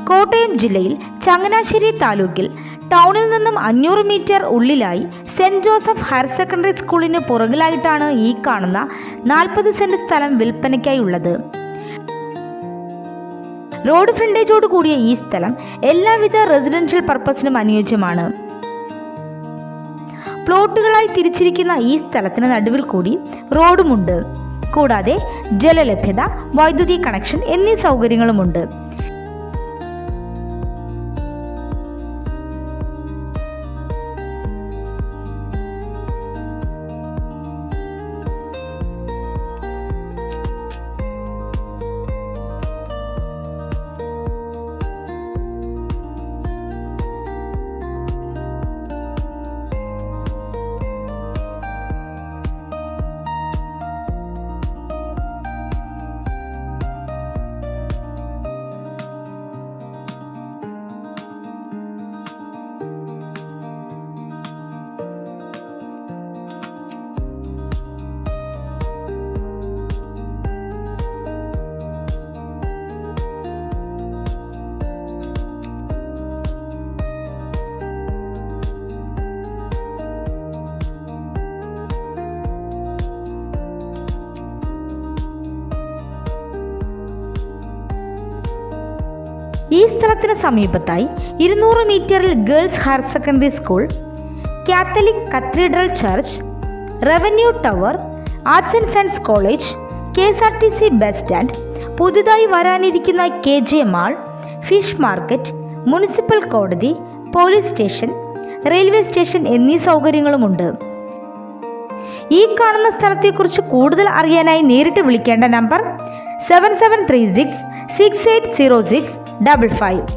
കോട്ടയം ജില്ലയിൽ ചങ്ങനാശ്ശേരി താലൂക്കിൽ ടൗണിൽ നിന്നും 500 മീറ്റർ ഉള്ളിലായി സെന്റ് ജോസഫ് ഹയർ സെക്കൻഡറി സ്കൂളിന് പുറകിലായിട്ടാണ് ഈ കാണുന്ന 40 സെന്റ് സ്ഥലം വിൽപ്പനയ്ക്കായി ഉള്ളത്. റോഡ് ഫ്രണ്ടേജോട് കൂടിയ ഈ സ്ഥലം എല്ലാവിധ റെസിഡൻഷ്യൽ പർപ്പസിനും അനുയോജ്യമാണ്. പ്ലോട്ടുകളായി തിരിച്ചിരിക്കുന്ന ഈ സ്ഥലത്തിന് നടുവിൽ കൂടി റോഡുമുണ്ട്. കൂടാതെ ജലലഭ്യത, വൈദ്യുതി കണക്ഷൻ എന്നീ സൗകര്യങ്ങളുമുണ്ട്. ഈ സ്ഥലത്തിന് സമീപത്തായി 200 മീറ്ററിൽ girls higher secondary school, Catholic cathedral church, revenue tower, arts and science college, KSRTC bus stand, പുതുതായി വരാനിരിക്കുന്ന KJ mall, fish market, municipal കോടതി, പോലീസ് സ്റ്റേഷൻ, റെയിൽവേ സ്റ്റേഷൻ എന്നീ സൗകര്യങ്ങളുമുണ്ട്. ഈ കാണുന്ന സ്ഥലത്തെക്കുറിച്ച് കൂടുതൽ അറിയാനായി നേരിട്ട് വിളിക്കേണ്ട നമ്പർ 7736 680655.